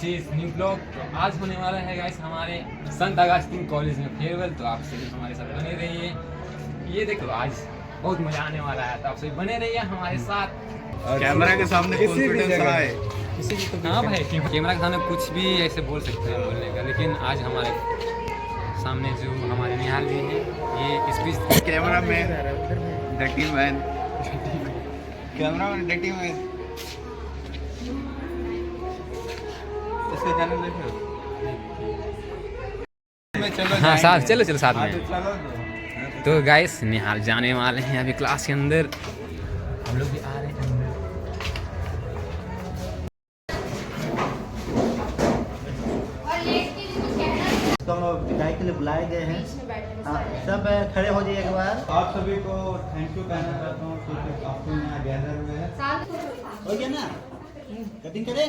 This is new blog. तो आज होने वाला है गाइस हमारे संत अगस्तीन कॉलेज में फेयरवेल, तो आप सभी हमारे साथ बने रहिए। ये देखो आज बहुत मजा आने वाला है, तो आप सभी बने रहिए हमारे साथ। कैमरा के सामने कॉन्फिडेंस आए। हाँ भाई, कैमरा के सामने कुछ भी ऐसे बोल सकते हैं बोलने का, लेकिन आज हमारे सामने जो हमारे निहाल जी हैं ये स्पीच कैमरा मैन डटी मैन कैमरा मैन डटी मैन इसका चैनल देखो। चलो हाँ साथ चलो साथ में। चलो तो गाइस निहाल जाने वाले हैं अभी क्लास के अंदर, हम लोग भी आ रहे हैं अंदर। तो हम लोग विदाई के लिए बुलाए गए हैं। सब खड़े हो जाइए एक बार। आप सभी को थैंक यू कहना चाहता हूँ क्योंकि आप लोग यहाँ गैदर हुए हैं। हो गया ना, कटिंग करे।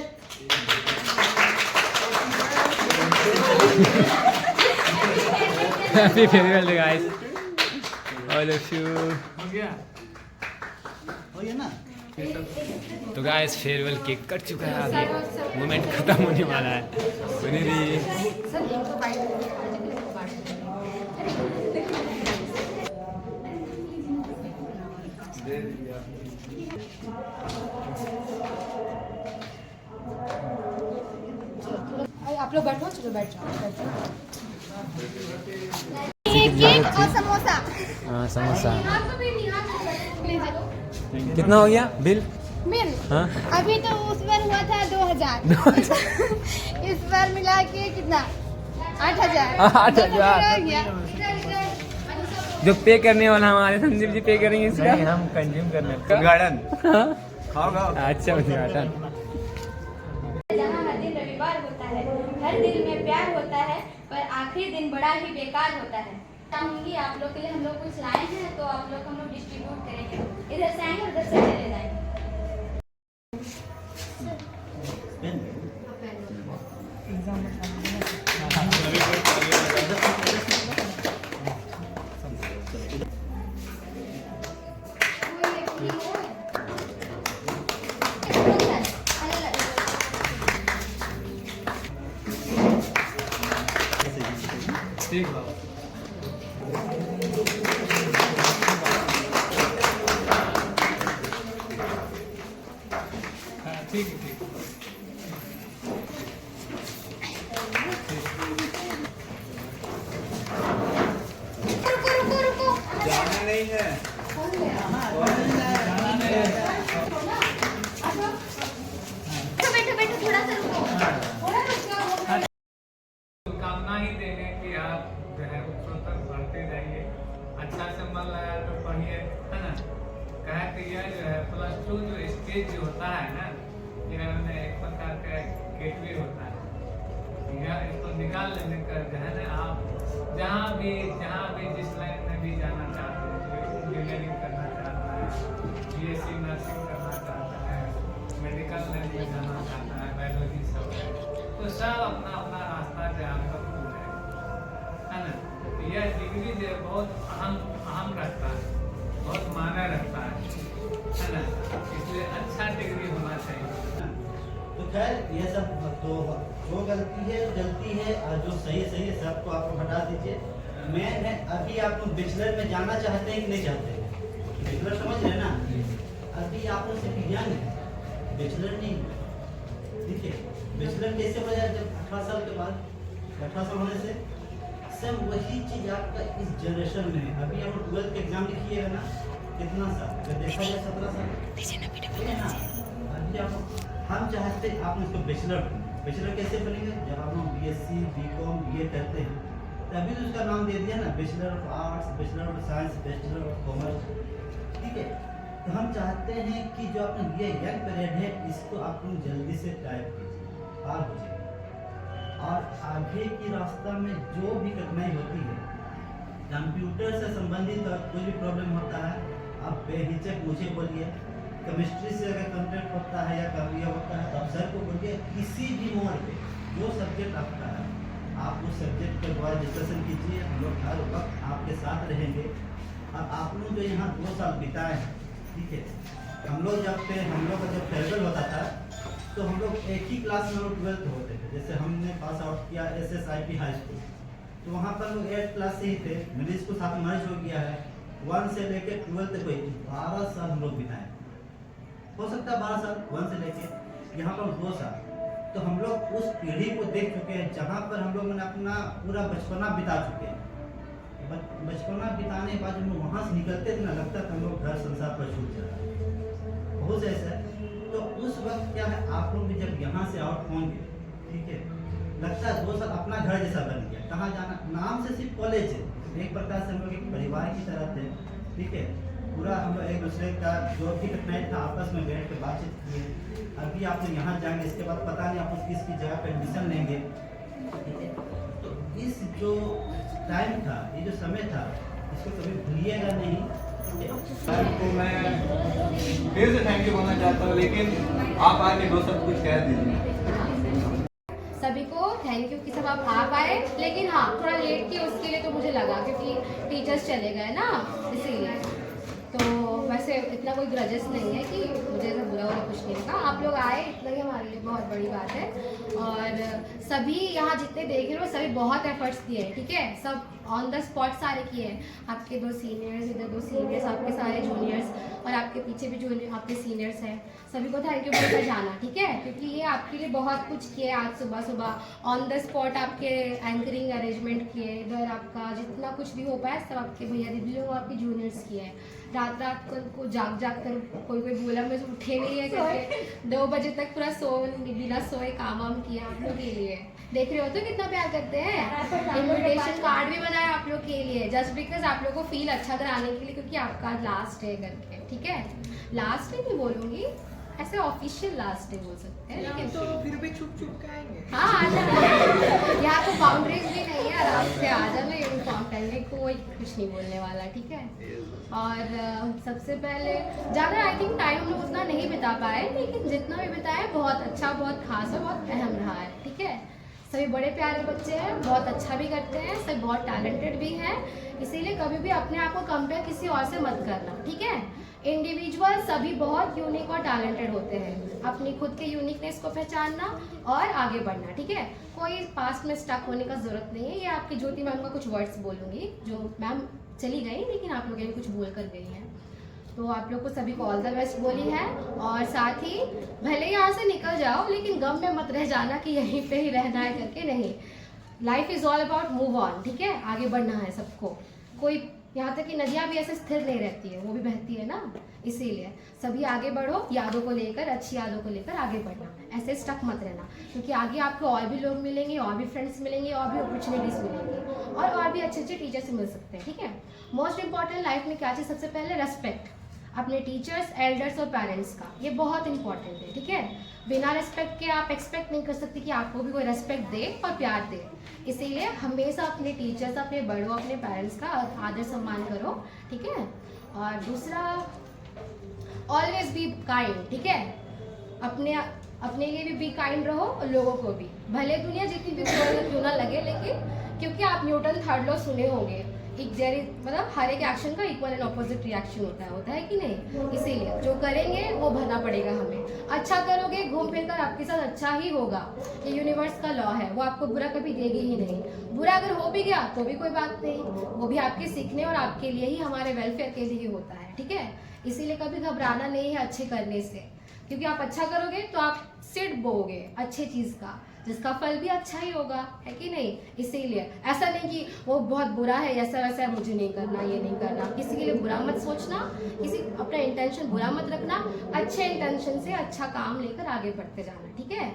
Happy farewell guys, all of you. हो गया ना। तो गाइस फेयरवेल केक कट चुका है, अभी मोमेंट खत्म होने वाला है। बने रहिए। आप लोग बैठो, चलो बैठ जाओ। केक और समोसा। हाँ समोसा। कितना हो गया बिल? बिल हाँ अभी तो उस बार हुआ था 2000 इस बार मिला के कितना 8000 8,000 हो गया। जो पे करने वाला हमारे संदीप जी पे करेंगे इसका। हम कंज्यूम करने उद्घाटन हाँ? खाओ अच्छा उद्घाटन। जहाँ हर दिन रविवार होता है, हर दिल में प्यार होता है, पर आखिरी दिन बड़ा ही बेकार होता है। चाहूंगी आप लोग के लिए हम लोग कुछ लाए हैं, तो आप लोग हम लोग डिस्ट्रीब्यूट करेंगे। इधर से आएंगे, उधर से चले जाएंगे। ठीक ठीक है, ठीक। रुको रुको रुको, जाना नहीं है। बैठो बैठो, थोड़ा सा रुको। कामना ही देंगे कि आप जो है उत्सव तक बढ़ते जाइए, अच्छा से मन लगा तो पढ़िए, है ना। कहा कि यह जो है +2 जो स्टेज जो होता है ना, यह एक प्रकार का गेटवे होता है। यह इसको निकाल लेने का जो है ना, आप जहाँ भी जिस लाइन में भी जाना चाहते हैं, इंजीनियरिंग करना चाहता है, BSc नर्सिंग करना चाहता है, मेडिकल लाइन में जाना चाहता है, बायोलॉजी सब, तो सब अपना अपना रास्ता जो आपका खुल जाएगा, है ना। तो यह डिग्री जो है बहुत अहम रखता है, बहुत मायने रखता है ना। इसलिए अच्छा डिग्री होना चाहिए। तो खैर ये सब तो जो गलती है और जो सही है सबको आपको हटा दीजिए। मेन है अभी आप लोग बैचलर में जाना चाहते हैं कि नहीं चाहते हैं? बैचलर समझ रहे ना, अभी आप लोग सिर्फ ज्ञान है, बैचलर नहीं। ठीक है, बैचलर कैसे हो जाए? जब 18 साल के बाद, 18 साल होने से सब वही चीज आपका इस जनरेशन में है। अभी हम 12th एग्जाम लिखिएगा ना, कितना साल अगर देखा जाए 17 साल है ना। अभी आप हम चाहते हैं आप इसको बैचलर कैसे बनेंगे? जब आप लोग BSc BCom BA करते हैं तभी तो उसका नाम दे दिया ना, bachelor of arts, bachelor of science, bachelor of commerce. ठीक है, तो हम चाहते हैं कि जो अपना ये यंग पीरियड है इसको आप लोग जल्दी से टाइप कीजिए, पार हो जाइए। और आगे की रास्ता में जो भी कठिनाई होती है, कंप्यूटर से संबंधित कोई भी प्रॉब्लम होता है, आप बेहिचक मुझे बोलिए। केमिस्ट्री से अगर कंटेंट होता है या कार्य होता है तो आप सर को बोलिए, किसी भी मोड पे जो सब्जेक्ट आपका है आप उस सब्जेक्ट के द्वारा डिस्कशन कीजिए। हम लोग हर वक्त आपके साथ रहेंगे। अब आप लोग जो यहाँ 2 साल बिताए हैं, ठीक है, हम लोग का जब फेयरवेल होता था तो हम लोग एक ही क्लास में हम लोग 12th होते थे। जैसे हमने पास आउट किया SSIP हाई स्कूल, तो वहाँ पर लोग 8th क्लास से ही थे। मिडिल स्कूल साथ में मर्ज हो गया है। 1 से लेके 12th तक 12 साल हम लोग बिताए, हो सकता है 12 साल 1 से लेके यहाँ पर 2 साल। तो हम लोग उस पीढ़ी को देख चुके हैं जहाँ पर हम लोगों ने अपना पूरा बचपना बिता चुके हैं। बचपना बिताने के बाद जब हम वहाँ से निकलते थे ना, लगता था हम लोग घर संसार पर छूट जा रहा है, बहुत ऐसा है। तो उस वक्त क्या है, आप लोग भी जब यहाँ से आउट होंगे, ठीक है, लगता है 2 साल अपना घर जैसा बन गया। कहाँ जाना, नाम से सिर्फ कॉलेज है, एक प्रकार से हम लोग एक परिवार की तरह थे, ठीक है। पूरा हम लोग एक दूसरे का जो भी कठिनाई था आपस में बैठ के बातचीत किए। अभी आप लोग यहाँ जाएंगे, इसके बाद पता नहीं आप लोग किसकी जगह पर एडमिशन लेंगे, ठीक है। तो इस जो टाइम था, ये जो समय था, इसको कभी भूलिएगा नहीं। सर को मैं फिर से थैंक यू बोलना चाहता हूँ, लेकिन आप आके 2 शब्द कुछ कह दीजिए। सभी को थैंक यू कि सब आप आ पाए, लेकिन हाँ थोड़ा लेट किया उसके लिए तो मुझे लगा, क्योंकि टीचर्स चले गए ना, इसीलिए। तो वैसे इतना कोई ग्रजेस नहीं है कि मुझे ऐसा बुरा हुआ कुछ नहीं लगा। आप लोग आए, इतना ही हमारे लिए बहुत बड़ी बात है। और सभी यहाँ जितने देख रहे हो सभी बहुत एफर्ट्स दिए हैं, ठीक है। सब ऑन द स्पॉट सारे किए हैं। आपके 2 सीनियर्स, इधर 2 सीनियर्स, आपके सारे जूनियर्स और आपके पीछे भी जूनियर आपके सीनियर्स हैं। सभी को थैंक यू बोलकर जाना, ठीक है, क्योंकि ये आपके लिए बहुत कुछ किए। आज सुबह सुबह ऑन द स्पॉट आपके एंकरिंग अरेंजमेंट किए, इधर आपका जितना कुछ भी हो पाया सब आपके भैया दीदी लोग आपके जूनियर्स किए हैं। रात रात को जाग कर कोई बोला मुझे उठे नहीं है करके 2 बजे तक पूरा बिना सोए काम वाम किया आप लोग के लिए। देख रहे हो तो कितना प्यार करते हैं। इन्विटेशन कार्ड भी बनाया आप लोग के लिए, जस्ट बिकॉज आप लोग को फील अच्छा कराने के लिए, क्योंकि आपका लास्ट है करके, ठीक है। लास्ट नहीं बोलूँगी, ऐसे ऑफिशियल लास्ट डे बोल सकते हैं, लेकिन तो फिर भी छुप के आएंगे। हाँ, यहाँ तो बाउंड्रीज भी नहीं है, आराम से आ जाना, यूनिफॉर्म पहनने, कोई कुछ नहीं बोलने वाला, ठीक है। और सबसे पहले ज़्यादा आई थिंक टाइम हम लोग उतना नहीं बिता पाए, लेकिन जितना भी बिताया बहुत अच्छा, बहुत खास और बहुत अहम रहा है, ठीक है। सभी बड़े प्यारे बच्चे हैं, बहुत अच्छा भी करते हैं, सब बहुत टैलेंटेड भी हैं, इसीलिए कभी भी अपने आप को कंपेयर किसी और से मत करना, ठीक है। इंडिविजुअल सभी बहुत यूनिक और टैलेंटेड होते हैं, अपनी खुद के यूनिकनेस को पहचानना और आगे बढ़ना, ठीक है। कोई पास्ट में स्टक होने का जरूरत नहीं है। ये आपकी ज्योति मैम का कुछ वर्ड्स बोलूँगी, जो मैम चली गई लेकिन आप लोगों ने कुछ बोल कर गई हैं। तो आप लोग को सभी को ऑल द बेस्ट बोली है, और साथ ही भले यहाँ से निकल जाओ लेकिन गम में मत रह जाना कि यहीं पे ही रहना है करके, नहीं। Life is all about move on, ठीक है, आगे बढ़ना है सबको। कोई यहाँ तक कि नदियाँ भी ऐसे स्थिर नहीं रहती है, वो भी बहती है ना, इसीलिए सभी आगे बढ़ो, यादों को लेकर, अच्छी यादों को लेकर आगे बढ़ना, ऐसे स्टक मत रहना, क्योंकि आगे आपको और भी लोग मिलेंगे, और भी फ्रेंड्स मिलेंगे, और भी अपॉर्चुनिटीज़ मिलेंगी, और भी अच्छे अच्छे टीचर से मिल सकते हैं, ठीक है। मोस्ट इंपॉर्टेंट लाइफ में क्या चीज़, सबसे पहले रेस्पेक्ट अपने टीचर्स, एल्डर्स और पेरेंट्स का, ये बहुत इंपॉर्टेंट है, ठीक है। बिना रिस्पेक्ट के आप एक्सपेक्ट नहीं कर सकते कि आपको भी कोई रिस्पेक्ट दे और प्यार दे, इसीलिए हमेशा अपने टीचर्स, अपने बड़ों, अपने पेरेंट्स का आदर सम्मान करो, ठीक है। और दूसरा, ऑलवेज बी काइंड, ठीक है। अपने लिए भी काइंड रहो और लोगों को भी, भले दुनिया जितनी भी क्यों ना लगे, लेकिन क्योंकि आप न्यूटन 3rd लॉ सुने होंगे, मतलब हर एक एक्शन का इक्वल एंड ऑपोजिट रिएक्शन होता है कि नहीं, इसीलिए जो करेंगे वो भरना पड़ेगा हमें। अच्छा करोगे, घूम फिर कर आपके साथ अच्छा ही होगा, ये यूनिवर्स का लॉ है, वो आपको बुरा कभी देगी ही नहीं। बुरा अगर हो भी गया तो भी कोई बात नहीं, वो भी आपके सीखने और आपके लिए ही, हमारे वेलफेयर के लिए होता है, ठीक है। इसीलिए कभी घबराना नहीं है अच्छे करने से, क्योंकि आप अच्छा करोगे तो आप सीड बोओगे अच्छे चीज़ का, जिसका फल भी अच्छा ही होगा, है कि नहीं। इसीलिए ऐसा नहीं कि वो बहुत बुरा है, ऐसा वैसा है, मुझे नहीं करना, ये नहीं करना, किसी के लिए बुरा मत सोचना, किसी अपना इंटेंशन बुरा मत रखना, अच्छे इंटेंशन से अच्छा काम लेकर आगे बढ़ते जाना, ठीक है।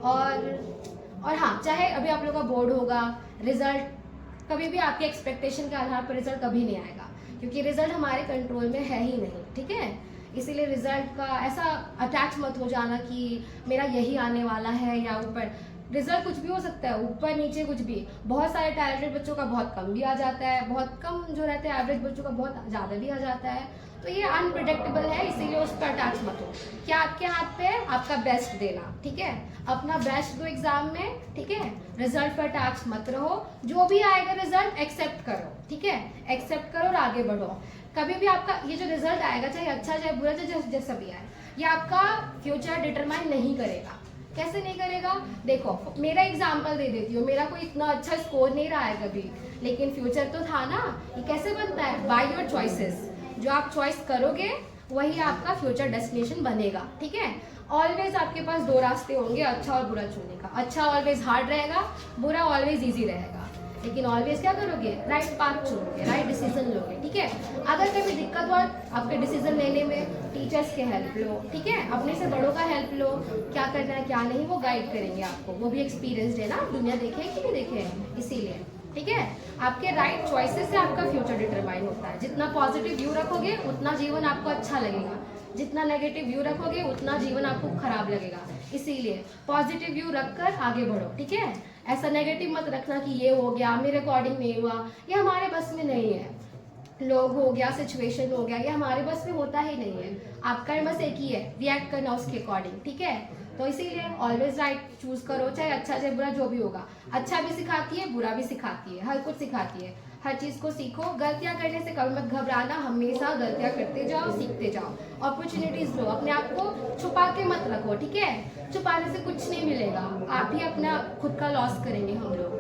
और हाँ, चाहे अभी आप लोगों का बोर्ड होगा, रिजल्ट कभी भी आपके एक्सपेक्टेशन के आधार पर रिजल्ट कभी नहीं आएगा, क्योंकि रिजल्ट हमारे कंट्रोल में है ही नहीं, ठीक है। इसीलिए रिजल्ट का ऐसा अटैच मत हो जाना कि मेरा यही आने वाला है, या ऊपर रिजल्ट कुछ भी हो सकता है, ऊपर नीचे कुछ भी। बहुत सारे टैलेंटेड बच्चों का बहुत कम भी आ जाता है, बहुत कम जो रहते हैं एवरेज बच्चों का बहुत ज़्यादा भी आ जाता है, तो ये अनप्रिडिक्टेबल है, इसीलिए उस पर अटैच मत हो। क्या आपके हाथ पे है, आपका बेस्ट देना, ठीक है, अपना बेस्ट दो एग्जाम में, ठीक है। रिजल्ट पर अटैच मत रहो, जो भी आएगा रिजल्ट एक्सेप्ट करो, ठीक है, एक्सेप्ट करो और आगे बढ़ो। कभी भी आपका ये जो रिजल्ट आएगा, चाहे अच्छा चाहे बुरा, चाहे जैसा भी आए, ये आपका फ्यूचर डिटरमाइन नहीं करेगा, कैसे नहीं करेगा? देखो मेरा एग्जाम्पल दे देती हूँ, मेरा कोई इतना अच्छा स्कोर नहीं रहा है कभी, लेकिन फ्यूचर तो था ना। ये कैसे बनता है? By your choices. जो आप चॉइस करोगे वही आपका फ्यूचर डेस्टिनेशन बनेगा, ठीक है। ऑलवेज आपके पास दो रास्ते होंगे, अच्छा और बुरा चुनने का। अच्छा ऑलवेज हार्ड रहेगा, बुरा ऑलवेज इजी रहेगा, लेकिन ऑलवेज क्या करोगे? राइट पाथ चुनोगे, राइट डिसीजन लोगे, ठीक है। अगर कभी दिक्कत हो आपके डिसीजन लेने में, टीचर्स के हेल्प लो, ठीक है, अपने से बड़ों का हेल्प लो, क्या करना है क्या नहीं वो गाइड करेंगे आपको, वो भी एक्सपीरियंस्ड है ना, दुनिया देखे कि नहीं देखे, इसीलिए, ठीक है। आपके राइट चॉइसेस से आपका फ्यूचर डिटरमाइन होता है। जितना पॉजिटिव व्यू रखोगे उतना जीवन आपको अच्छा लगेगा, जितना नेगेटिव व्यू रखोगे उतना जीवन आपको खराब लगेगा। इसीलिए पॉजिटिव व्यू रखकर आगे बढ़ो, ठीक है। ऐसा नेगेटिव मत रखना कि ये हो गया, मेरे अकॉर्डिंग नहीं हुआ, ये हमारे बस में नहीं है, लोग हो गया, सिचुएशन हो गया, ये हमारे बस में होता ही नहीं है। आपका बस एक ही है, रिएक्ट करना उसके अकॉर्डिंग, ठीक है। तो इसीलिए ऑलवेज राइट चूज करो, चाहे अच्छा चाहे बुरा जो भी होगा। अच्छा भी सिखाती है, बुरा भी सिखाती है, हर कुछ सिखाती है। हर चीज़ को सीखो, गलतियां करने से कभी मत घबराना, हमेशा गलतियां करते जाओ, सीखते जाओ, अपॉर्चुनिटीज लो, अपने आप को छुपा के मत रखो, ठीक है। छुपाने से कुछ नहीं मिलेगा, आप ही अपना खुद का लॉस करेंगे हम लोग।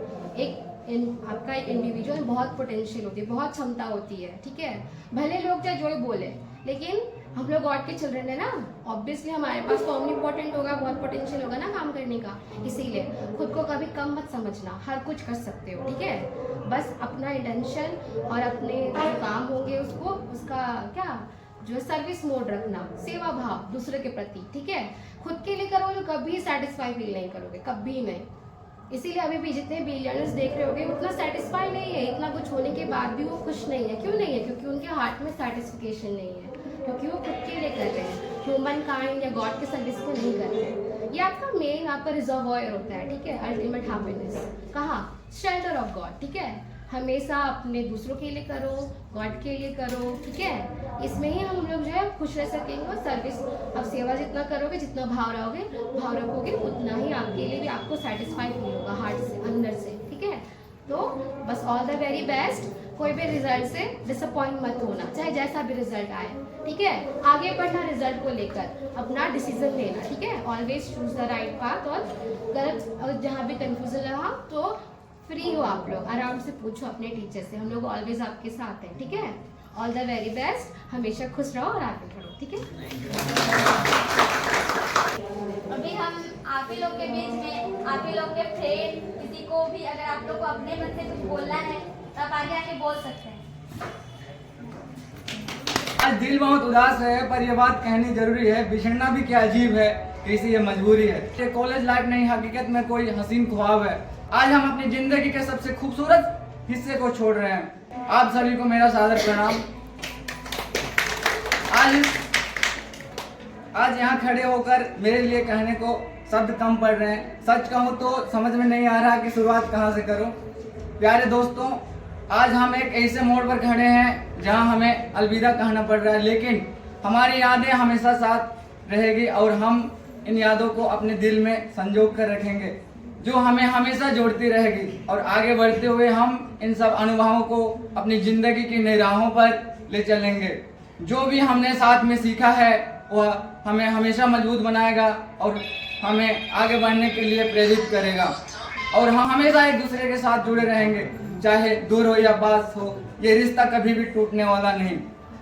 आपका एक इंडिविजुअल बहुत पोटेंशियल होती है, बहुत क्षमता होती है, ठीक है। भले लोग चाहे जो ही बोले, लेकिन हम लोग गॉड के चिल्ड्रन है ना, ऑब्वियसली हमारे पास तो ऑमनीपोटेंट होगा, बहुत पोटेंशियल होगा ना काम करने का। इसीलिए खुद को कभी कम मत समझना, हर कुछ कर सकते हो, ठीक है। बस अपना इंटेंशन और अपने जो काम होंगे उसको, उसका क्या जो सर्विस मोड रखना, सेवा भाव दूसरे के प्रति, ठीक है। खुद के लिए करोगे तो कभी सेटिस्फाई फील नहीं करोगे, कभी नहीं। इसीलिए अभी भी जितने बिलियनर्स देख रहे होगे उतना सेटिस्फाई नहीं है, इतना कुछ होने के बाद भी वो खुश नहीं है। क्यों नहीं है? क्योंकि उनके हार्ट में सेटिस्फिकेशन नहीं है, क्योंकि वो खुद के लिए कर रहे हैं, ह्यूमन काइंड या गॉड के सर्विस को नहीं कर रहे हैं। ये आपका मेन आपका रिजर्वॉयर होता है, ठीक है, अल्टीमेट हैप्पीनेस। कहाँ? शेल्टर ऑफ गॉड, ठीक है। हमेशा अपने दूसरों के लिए करो, गॉड के लिए करो, ठीक है। इसमें ही हम लोग जो है खुश रह सकेंगे। और सर्विस, अब सेवा जितना करोगे, जितना भाव रखोगे उतना ही आपके लिए भी आपको सेटिस्फाई फील होगा हार्ट से, अंदर से, ठीक है। तो बस ऑल द वेरी बेस्ट। कोई भी रिजल्ट से डिसअपॉइंट मत होना, चाहे जैसा भी रिजल्ट आए, ठीक है। आगे बढ़ना रिजल्ट को लेकर, अपना डिसीजन लेना, ठीक है। Always choose the right path. और गलत और जहाँ भी कंफ्यूजन रहा तो फ्री हो आप लोग, आराम से पूछो अपने टीचर से, हम लोग ऑलवेज आपके साथ हैं, ठीक है। ऑल द वेरी बेस्ट, हमेशा खुश रहो और आगे बढ़ो, ठीक है। अभी हम आप ही लोग के बीच में, आप ही लोग के फ्रेंड, किसी को भी अगर आप लोग को अपने मन से कुछ बोलना है तो आप आगे आके बोल सकते हैं। आज दिल बहुत उदास है, पर यह बात कहनी जरूरी है, बिछड़ना भी क्या अजीब है, किसी ये मजबूरी है। ये कॉलेज लाइफ नहीं, हकीकत में कोई हसीन ख्वाब है। आज हम अपनी जिंदगी के सबसे खूबसूरत हिस्से को छोड़ रहे हैं। आप सभी को मेरा सादर प्रणाम। आज यहाँ खड़े होकर मेरे लिए कहने को शब्द कम पड़ रहे हैं। सच कहूँ तो समझ में नहीं आ रहा कि शुरुआत कहाँ से करूँ। प्यारे दोस्तों, आज हम एक ऐसे मोड़ पर खड़े हैं जहाँ हमें अलविदा कहना पड़ रहा है, लेकिन हमारी यादें हमेशा साथ रहेगी और हम इन यादों को अपने दिल में संजो कर रखेंगे, जो हमें हमेशा जोड़ती रहेगी। और आगे बढ़ते हुए हम इन सब अनुभवों को अपनी जिंदगी की नई राहों पर ले चलेंगे। जो भी हमने साथ में सीखा है वह हमें हमेशा मजबूत बनाएगा और हमें आगे बढ़ने के लिए प्रेरित करेगा। और हम हमेशा एक दूसरे के साथ जुड़े रहेंगे, चाहे दूर हो या पास हो। ये रिश्ता कभी भी टूटने वाला नहीं।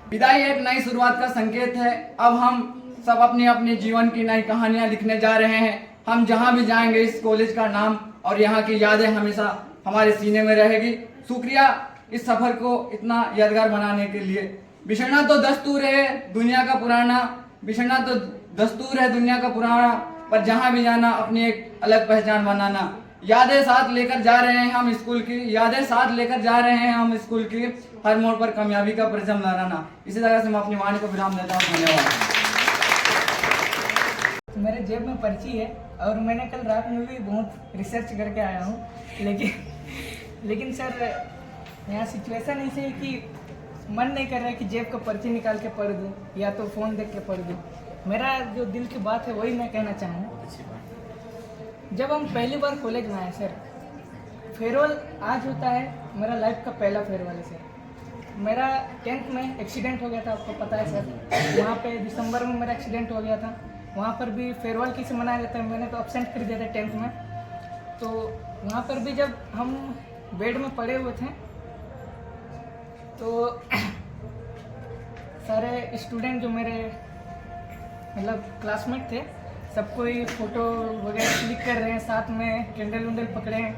विदाई एक नई शुरुआत का संकेत है। अब हम सब अपनी अपनी जीवन की नई कहानियां लिखने जा रहे हैं। हम जहां भी जाएंगे इस कॉलेज का नाम और यहाँ की यादें हमेशा हमारे सीने में रहेगी। शुक्रिया इस सफर को इतना यादगार बनाने के लिए। बिछड़ना तो दस्तूर है दुनिया का पुराना, बिछड़ना तो दस्तूर है दुनिया का पुराना, पर जहाँ भी जाना अपनी एक अलग पहचान बनाना। यादें साथ लेकर जा रहे हैं हम स्कूल की, यादें साथ लेकर जा रहे हैं हम स्कूल की। हर मोड़ पर कामयाबी का परचम लहराना। इसी तरह से मैं अपनी वाणी को विराम देता हूँ। धन्यवाद। मेरे जेब में पर्ची है और मैंने कल रात में भी बहुत रिसर्च करके आया हूँ, लेकिन सर यहाँ सिचुएशन ऐसे है कि मन नहीं कर रहा है कि जेब का पर्ची निकाल के पढ़ दूँ या तो फ़ोन देख के पढ़ दूँ। मेरा जो दिल की बात है वही मैं कहना चाहूँ। जब हम पहली बार कॉलेज में आए सर, फेयरवेल आज होता है, मेरा लाइफ का पहला फेयरवेल है सर। मेरा 10th में एक्सीडेंट हो गया था, आपको पता है सर। वहाँ पे दिसंबर में मेरा एक्सीडेंट हो गया था। वहाँ पर भी फेयरवेल कैसे मनाया जाता है, मैंने तो एब्सेंट कर दिया था 10th में। तो वहाँ पर भी जब हम बेड में पड़े हुए थे तो सारे स्टूडेंट जो मेरे मतलब क्लासमेट थे सब कोई फ़ोटो वगैरह क्लिक कर रहे हैं, साथ में कैंडल वैंडल पकड़े हैं,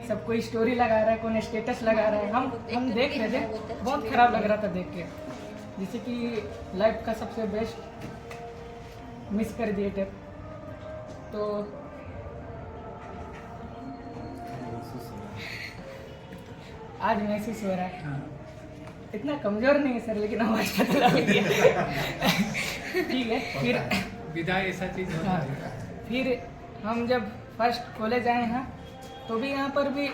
सब कोई स्टोरी लगा रहा है, कोई स्टेटस लगा रहा है। हम देख रहे थे, बहुत ख़राब लग रहा था देख के, जैसे कि लाइफ का सबसे बेस्ट मिस कर दिए थे। तो आज महसूस हो रहा है, इतना कमज़ोर नहीं है सर, लेकिन आवाज़ पतला हो गया। ठीक है, फिर विदाई ऐसा चीज़ होता हाँ, है। फिर हम जब फर्स्ट कॉलेज आए हैं तो भी यहाँ पर भी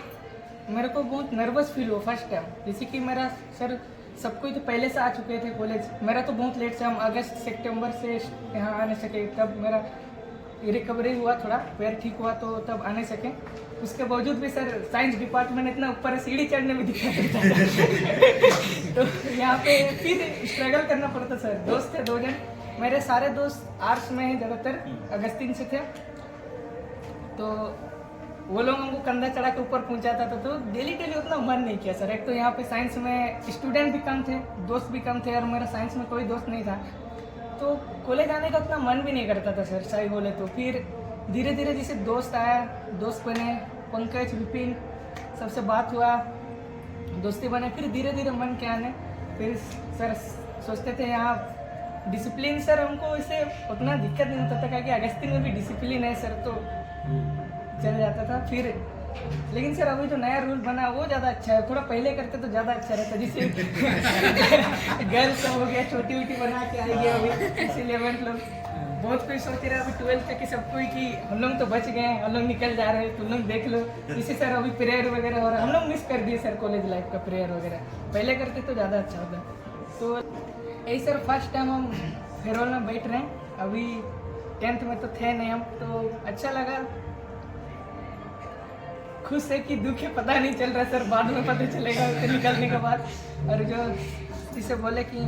मेरे को बहुत नर्वस फील हुआ फर्स्ट टाइम। जैसे कि मेरा सर सब कोई तो पहले से आ चुके थे कॉलेज, मेरा तो बहुत लेट से, हम अगस्त सितंबर से यहाँ आने सके, तब मेरा रिकवरी हुआ, थोड़ा पैर ठीक हुआ तो तब आने सके। उसके बावजूद भी सर साइंस डिपार्टमेंट इतना ऊपर सीढ़ी चढ़ने में दिक्कत होता है। तो यहाँ पे फिर स्ट्रगल करना पड़ता सर। दोस्त थे 2 जन, मेरे सारे दोस्त आर्ट्स में हैं ज़्यादातर, अगस्तीन से थे, तो वो लोग हमको कंधा चढ़ा के ऊपर पहुंचाता था। तो डेली उतना मन नहीं किया सर। एक तो यहाँ पे साइंस में स्टूडेंट भी कम थे, दोस्त भी कम थे, और मेरा साइंस में कोई दोस्त नहीं था, तो कॉलेज आने का उतना मन भी नहीं करता था सर, सही बोले तो। फिर धीरे धीरे जैसे दोस्त आया, दोस्त बने, पंकज, विपिन, सबसे बात हुआ, दोस्ती बने, फिर धीरे धीरे मन के आने। फिर सर सोचते थे यहाँ डिसिप्लिन, सर हमको इसे उतना दिक्कत नहीं होता था, क्योंकि अगस्तीन में भी डिसिप्लिन है सर, तो चल जाता था। फिर लेकिन सर अभी जो नया रूल बना वो ज़्यादा अच्छा है, थोड़ा पहले करते तो ज़्यादा अच्छा रहता, जिससे गर्ल्स हो गया, छोटी वोटी बना के आएगी अभी, इसीलिए लोग बहुत कोई सोच रहा है अभी 12th तक कि सब कोई कि हम लोग तो बच गए, हम लोग निकल जा रहे हैं, तुम लोग देख लो। इसी सर अभी प्रेयर वगैरह हो रहा है, हम लोग मिस कर दिए सर कॉलेज लाइफ का प्रेयर वगैरह, पहले करते तो ज़्यादा अच्छा होता। तो यही सर फर्स्ट टाइम हम फेयरवेल में बैठ रहे हैं, अभी 10th में तो थे नहीं हम, तो अच्छा लगा, खुश है कि दुख है पता नहीं चल रहा सर, बाद में पता चलेगा उससे निकलने के बाद। और जो जिसे बोले कि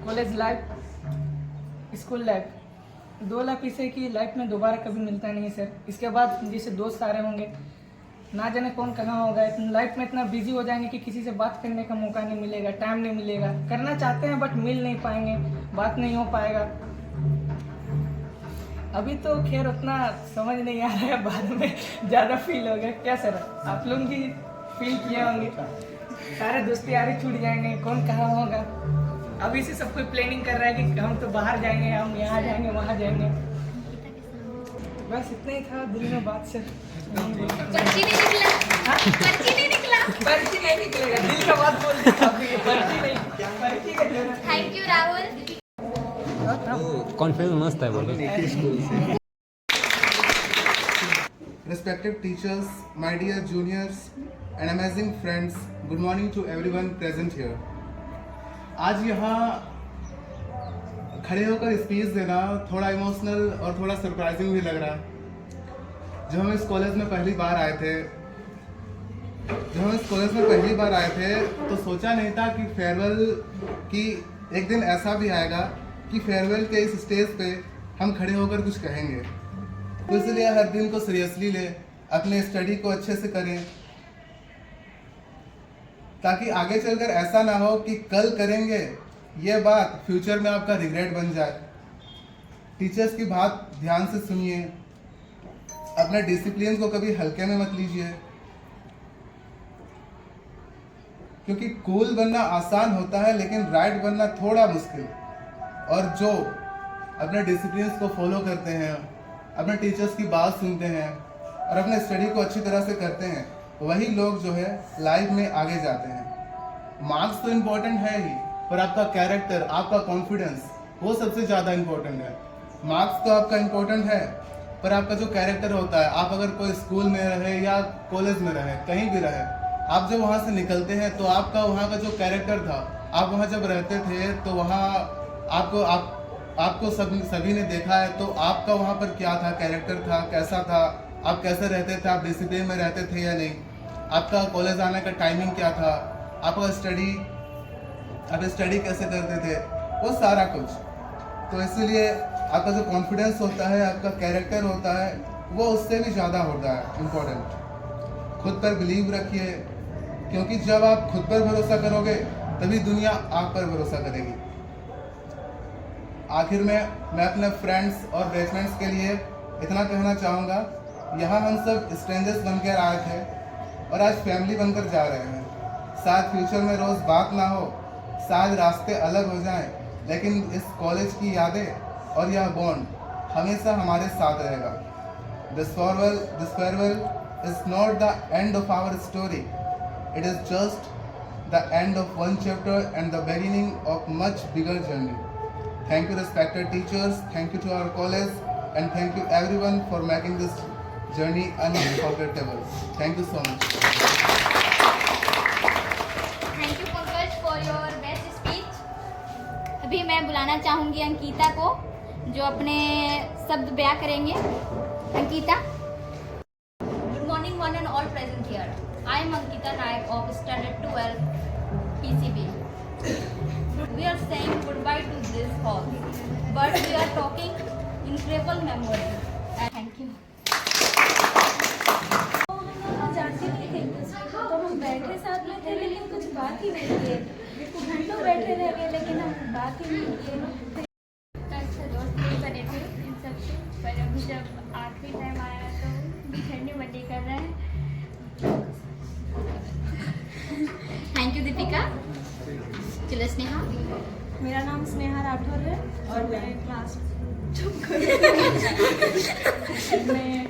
college life, school life 2 lakh इसे कि लाइफ में दोबारा कभी मिलता नहीं है सर। इसके बाद जैसे दोस्त सारे होंगे, ना जाने कौन कहाँ होगा, लाइफ में इतना बिजी हो जाएंगे कि किसी से बात करने का मौका नहीं मिलेगा, टाइम नहीं मिलेगा, करना चाहते हैं बट मिल नहीं पाएंगे, बात नहीं हो पाएगा। अभी तो खैर उतना समझ नहीं आ रहा है, बाद में ज़्यादा फील हो गया। क्या सर आप लोग भी फील किए होंगे, सारे दोस्ती यारी छूट जाएंगे, कौन कहाँ होगा। अभी से सब कोई प्लानिंग कर रहा है कि हम तो बाहर जाएंगे, हम यहाँ जाएंगे, वहाँ जाएंगे। बस इतना ही था दिल में बात सर। पर्ची नहीं निकला, पर्ची नहीं निकला, पर्ची नहीं निकलेगा, दिल का बात बोल दिया आपने, पर्ची नहीं, पर्ची का जो है। Thank you Rahul. कॉन्फ्रेंस मस्त है बोलो। Respected teachers, my dear juniors and amazing friends, good morning to everyone present here. आज यहाँ खड़े होकर स्पीच देना थोड़ा इमोशनल और थोड़ा सरप्राइजिंग भी लग रहा है। जब हम इस कॉलेज में पहली बार आए थे तो सोचा नहीं था कि फेयरवेल की एक दिन ऐसा भी आएगा कि फेयरवेल के इस स्टेज पे हम खड़े होकर कुछ कहेंगे। तो इसलिए हर दिन को सीरियसली ले, अपने स्टडी को अच्छे से करें, ताकि आगे चलकर ऐसा ना हो कि कल करेंगे ये बात फ्यूचर में आपका रिग्रेट बन जाए। टीचर्स की बात ध्यान से सुनिए, अपने डिसिप्लिन को कभी हल्के में मत लीजिए, क्योंकि कूल बनना आसान होता है लेकिन राइट बनना थोड़ा मुश्किल। और जो अपने डिसिप्लिन को फॉलो करते हैं, अपने टीचर्स की बात सुनते हैं और अपने स्टडी को अच्छी तरह से करते हैं, वही लोग जो है लाइफ में आगे जाते हैं। मार्क्स तो इम्पोर्टेंट है ही, पर आपका कैरेक्टर, आपका कॉन्फिडेंस, वो सबसे ज़्यादा इम्पोर्टेंट है। मार्क्स तो आपका इम्पोर्टेंट है, पर आपका जो कैरेक्टर होता है, आप अगर कोई स्कूल में रहे या कॉलेज में रहे, कहीं भी रहे, आप जब वहाँ से निकलते हैं तो आपका वहाँ का जो कैरेक्टर था, आप वहाँ जब रहते थे तो वहाँ आपको सभी ने देखा है, तो आपका वहाँ पर क्या था, कैरेक्टर था, कैसा था, आप कैसे रहते थे, आप डिसिप्लिन में रहते थे या नहीं, आपका कॉलेज आने का टाइमिंग क्या था, आपका आप स्टडी कैसे करते थे, वो सारा कुछ। तो इसलिए आपका जो कॉन्फिडेंस होता है, आपका कैरेक्टर होता है, वो उससे भी ज़्यादा होता है इम्पोर्टेंट। खुद पर बिलीव रखिए, क्योंकि जब आप खुद पर भरोसा करोगे तभी दुनिया आप पर भरोसा करेगी। आखिर में मैं अपने फ्रेंड्स और बेस्टफ्रेंड्स के लिए इतना कहना चाहूँगा, यहाँ हम सब स्ट्रेंजर्स बनकर आए थे और आज फैमिली बनकर जा रहे हैं। शायद फ्यूचर में रोज़ बात ना हो, शायद रास्ते अलग हो जाएं, लेकिन इस कॉलेज की यादें और यह बॉन्ड हमेशा हमारे साथ रहेगा। This farewell is not the end of our story. It is just the end of one chapter and the beginning of much bigger journey. Thank you respected teachers, thank you to our college, and thank you everyone for making this journey unforgettable. Thank you so much. Thank you Pankaj for your best speech. अभी मैं बुलाना चाहूँगी अंकिता को, जो अपने शब्द बयां करेंगे। Ankita. Good morning one and all present here. I am Ankita Nayak of standard 12 PCB. We are saying goodbye to this hall, but we are talking incredible memories. Thank you. जानते नहीं थे एक दूसरे को, तो हम बैठे साथ में थे लेकिन कुछ बात ही नहीं किए। घंटों बैठे रह गए लेकिन हम बात ही नहीं किए। अच्छा दोस्त नहीं बने थे इन सबसे, पर अभी जब आखिरी टाइम आया तो बिछड़ने बंदी कर रहे हैं। Thank you Deepika. चलो स्नेहा। मेरा नाम स्नेहा राठौर है और मैं क्लास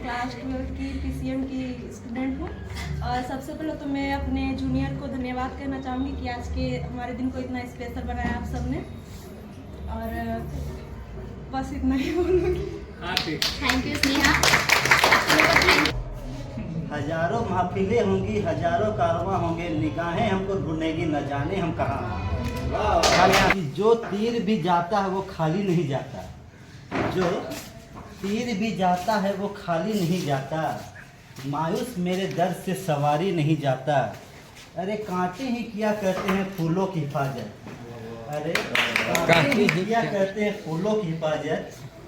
12 की PCM की स्टूडेंट हूँ। और सबसे पहले तो मैं अपने जूनियर को धन्यवाद कहना चाहूँगी कि आज के हमारे दिन को इतना स्पेशल बनाया आप सबने। और बस इतना ही बोलूँगी। Thank you Sneha. हजारों महफिलें होंगी, हजारों कारवां होंगे, निगाहें हमको ढूंढेगी, न जाने हम कहाँ। जो तीर भी जाता है वो खाली नहीं जाता, जो तीर भी जाता है वो खाली नहीं जाता, मायूस मेरे दर्द से सवारी नहीं जाता। अरे कांटे ही किया करते हैं फूलों की हिफाजत, अरे कांटे ही किया करते हैं फूलों की हिफाजत,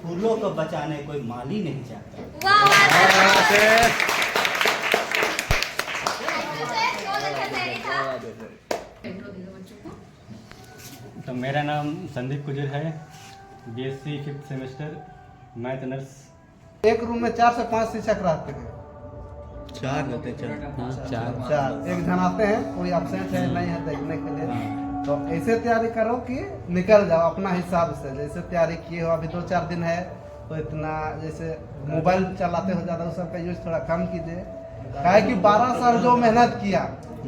फूलों को बचाने कोई माली नहीं जाता। तो मेरा नाम संदीप कुजूर है, BSc 5th semester, math nurse. एक रूम में 4 से 5 शिक्षक रहते हैं। 4 रहते हैं, 4 एक जन आते हैं, कोई एब्सेंट है नहीं है देखने के लिए। तो ऐसे तैयारी करो कि निकल जाओ अपना हिसाब से। जैसे तैयारी किए हो, अभी 2-4 दिन है तो इतना, जैसे मोबाइल चलाते हो ज़्यादा, उस सबका यूज थोड़ा कम कीजिए। काहे कि 12 साल जो मेहनत किया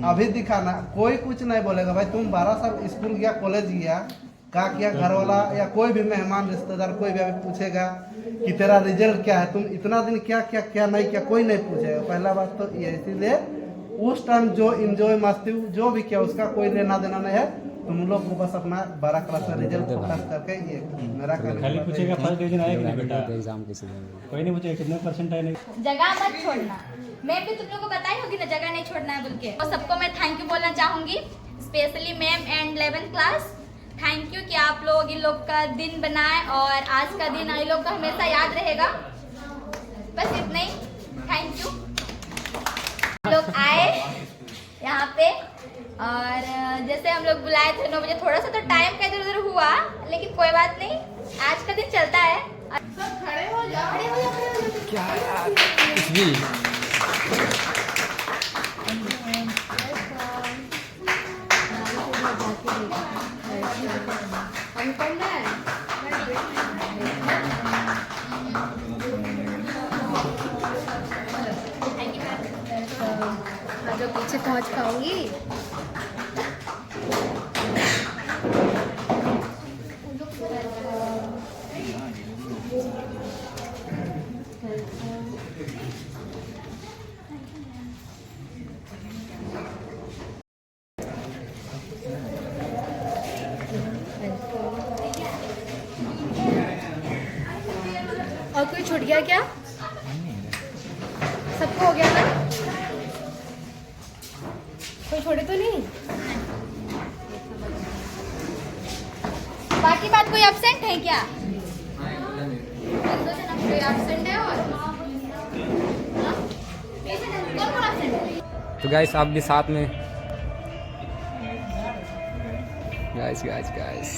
अभी दिखाना, कोई कुछ नहीं बोलेगा भाई तुम 12 साल स्कूल गया, कॉलेज गया, क्या किया, घर वाला या कोई भी मेहमान रिश्तेदार कोई भी अभी पूछेगा कि तेरा रिजल्ट क्या है, तुम इतना दिन क्या क्या क्या नहीं किया, कोई नहीं पूछेगा। पहला बात तो ये, इसीलिए उस टाइम जो इंजॉय मस्ती जो भी किया उसका कोई लेना देना नहीं है। तुम लोग को बस अपना 12 क्लास का रिजल्ट फोकस करके ये मेरा खाली पूछेगा फर्स्ट डिवीजन आया कि नहीं बेटा, एग्जाम किसी कोई नहीं पूछेगा कितने % आए। नहीं जगह मत छोड़ना, मैं भी तुम लोग को बताई होगी ना जगह नहीं छोड़ना है बोल के। और सबको मैं थैंक यू बोलना चाहूँगी, specially ma'am and 11th class. Thank you कि आप लोग इन लोग का दिन बनाए और आज का दिन इन लोग का हमेशा याद रहेगा। बस इतना ही, थैंक यू। लोग आए यहाँ पे और जैसे हम लोग बुलाए थे 9 बजे, थोड़ा सा तो टाइम का इधर उधर हुआ, लेकिन कोई बात नहीं, आज का दिन चलता है। सब खड़े हो जाओ, खड़े हो जाओ। क्या यार कुछ भी जो पीछे पहुंच पाऊंगी। और कोई छूट गया क्या? सबको हो गया ना? कोई छोड़े तो नहीं? बाकी बात कोई एब्सेंट है क्या? कोई एब्सेंट है और हाँ? कौन एब्सेंट है? तो गाइस आप भी साथ में गाइस गाइस गाइस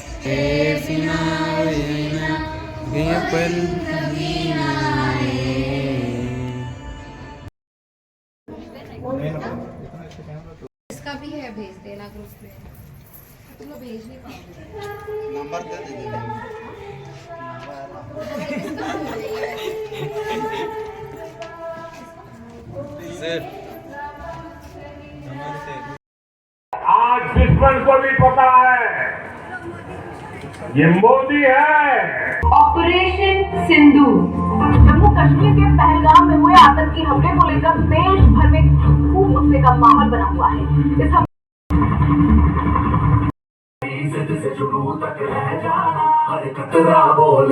इसका भी है, भेज देना ग्रुप में। तुम लोग भेज नहीं पाओगे। नंबर दे दीजिए। आज दुश्मन को भी पता है ये मोदी है। ऑपरेशन सिंधु जम्मू कश्मीर के पहलगाम में हुए आतंकी हमले को लेकर देश भर में खूब गुस्से का माहौल बना हुआ है। इस से शुरू तक रह जा, हर कतरा बोल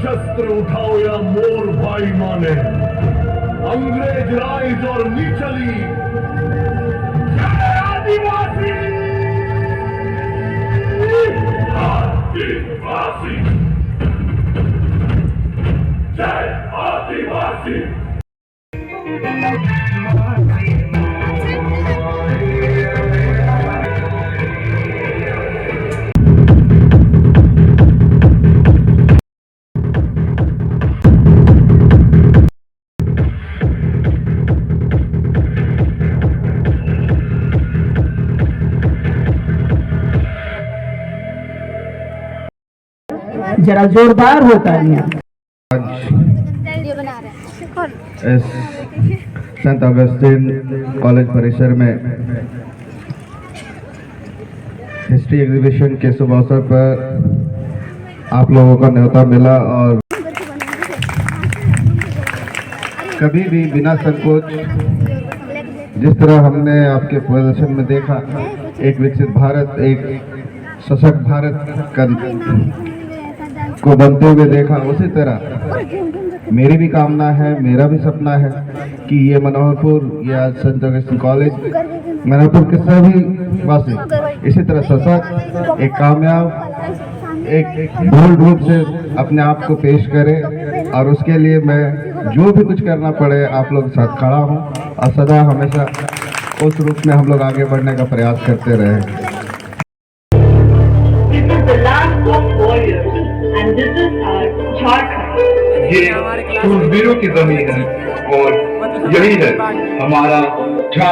शस्त्र उठाओ या मोर भाई माने, अंग्रेज राज और नीचली आदिवासी आदिवासी जय आदिवासी। जरा जोरदार होता है यहाँ। इस सेंट अगस्टिन कॉलेज परिसर में हिस्ट्री एग्जीबिशन के शुभ अवसर पर आप लोगों का न्योता मिला और कभी भी बिना संकोच जिस तरह हमने आपके प्रदर्शन में देखा एक विकसित भारत, एक सशक्त भारत को बनते हुए देखा, उसी तरह मेरी भी कामना है, मेरा भी सपना है कि ये मनोहरपुर या सेंट अगस्टिन कॉलेज मनोहरपुर के सभी वासी इसी तरह सशक्त, एक कामयाब, एक बोल्ड रूप से अपने आप को पेश करे और उसके लिए मैं जो भी कुछ करना पड़े आप लोग के साथ खड़ा हूँ और सदा हमेशा उस रूप में हम लोग आगे बढ़ने का प्रयास करते रहे। ये सूरवीरों की जमीन है और यही है हमारा